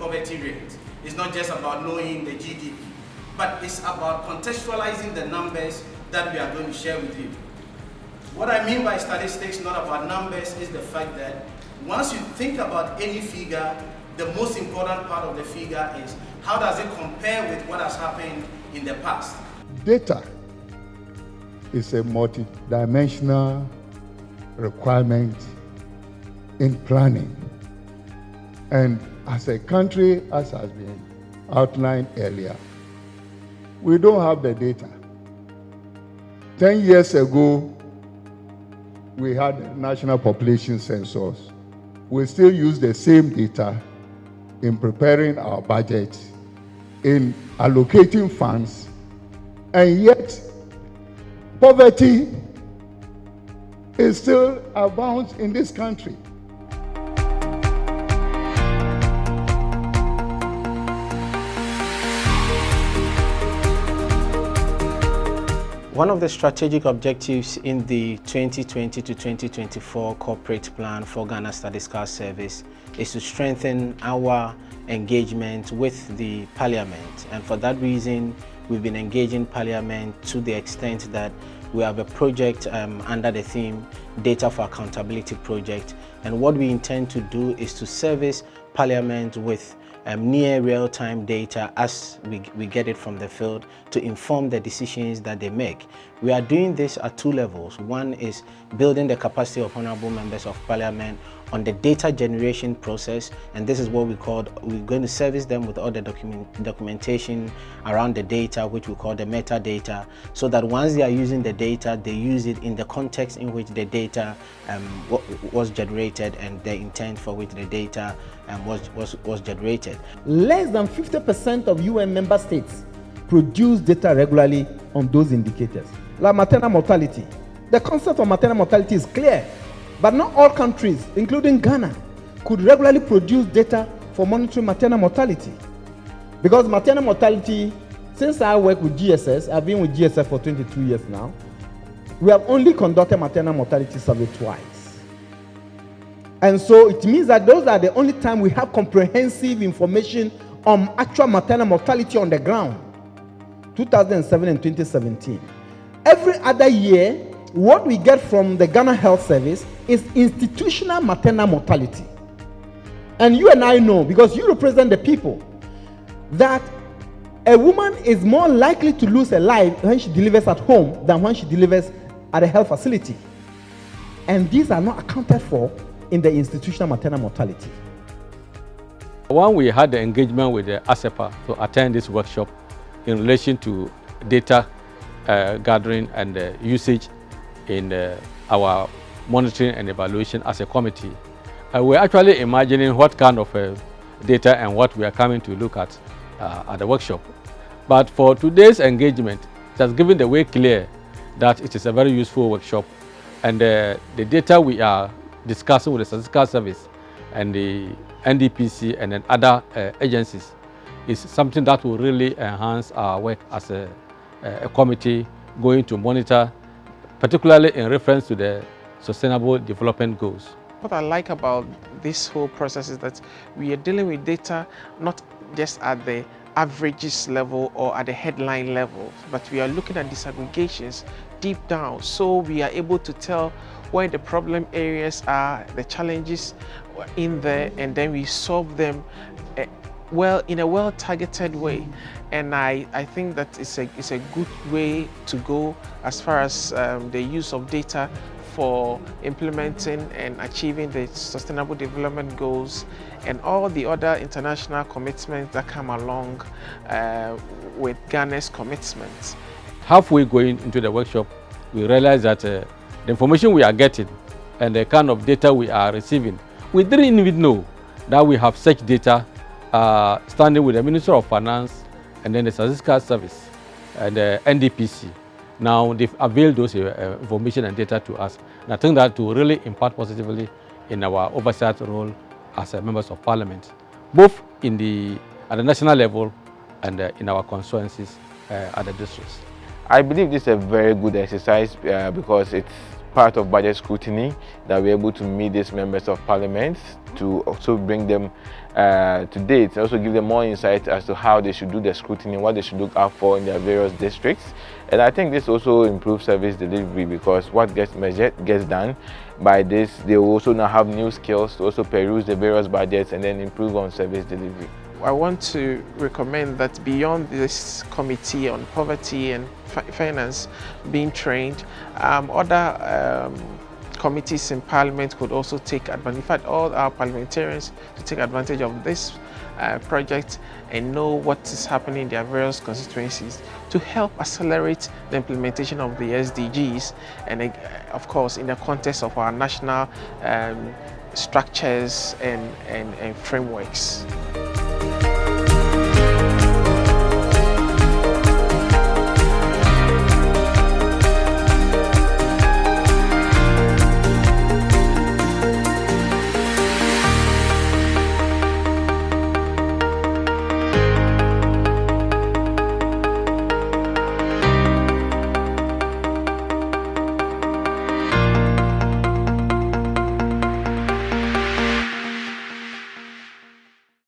poverty rate. It's not just about knowing the GDP, but it's about contextualizing the numbers that we are going to share with you. What I mean by statistics, not about numbers, is the fact that once you think about any figure, the most important part of the figure is how does it compare with what has happened in the past. Data is a multidimensional requirement in planning. And as a country, as has been outlined earlier, we don't have the data. 10 years ago, we had the National Population Census. We still use the same data in preparing our budget, in allocating funds, and yet poverty is still abounds in this country. One of the strategic objectives in the 2020 to 2024 corporate plan for Ghana Statistical Service is to strengthen our engagement with the Parliament. And for that reason, we've been engaging Parliament to the extent that we have a project under the theme Data for Accountability Project. And what we intend to do is to service Parliament with near real-time data as we get it from the field to inform the decisions that they make. We are doing this at two levels. One is building the capacity of honorable members of Parliament on the data generation process, and this is what we're going to service them with all the documentation around the data, which we call the metadata, so that once they are using the data, they use it in the context in which the data was generated and the intent for which the data was generated. Less than 50% of UN member states produce data regularly on those indicators. Like maternal mortality. The concept of maternal mortality is clear, but not all countries, including Ghana, could regularly produce data for monitoring maternal mortality. Because maternal mortality, since I work with GSS, I've been with GSS for 22 years now, we have only conducted maternal mortality survey twice. And so it means that those are the only time we have comprehensive information on actual maternal mortality on the ground, 2007 and 2017. Every other year, what we get from the Ghana Health Service is institutional maternal mortality. And you and I know, because you represent the people, that a woman is more likely to lose her life when she delivers at home than when she delivers at a health facility. And these are not accounted for in the institutional maternal mortality. When we had the engagement with the ASEPA to attend this workshop in relation to data gathering and usage in our monitoring and evaluation as a committee, we're actually imagining what kind of data and what we are coming to look at the workshop. But for today's engagement, it has given the way clear that it is a very useful workshop, and the data we are discussing with the Statistical Service and the NDPC and then other agencies is something that will really enhance our work as a committee going to monitor, particularly in reference to the Sustainable Development Goals. What I like about this whole process is that we are dealing with data not just at the averages level or at the headline level, but we are looking at disaggregations deep down, so we are able to tell where the problem areas are, the challenges in there, and then we solve them in a well-targeted way. And I think that it's a good way to go as far as the use of data for implementing and achieving the Sustainable Development Goals and all the other international commitments that come along with Ghana's commitments. Halfway going into the workshop, we realized that the information we are getting and the kind of data we are receiving, we didn't even know that we have such data standing with the Minister of Finance and then the Statistical Service and the NDPC. Now they've availed those information and data to us. And I think that will really impact positively in our oversight role as members of Parliament, both at the national level and in our constituencies at the districts. I believe this is a very good exercise because it's part of budget scrutiny that we're able to meet these members of Parliament to also bring them to date, also give them more insight as to how they should do their scrutiny, what they should look out for in their various districts. And I think this also improves service delivery, because what gets measured gets done. By this, they will also now have new skills to also peruse the various budgets and then improve on service delivery. I want to recommend that beyond this committee on poverty and finance being trained, other committees in Parliament could also take advantage. In fact, all our parliamentarians to take advantage of this project and know what is happening in their various constituencies to help accelerate the implementation of the SDGs, and of course in the context of our national structures and frameworks.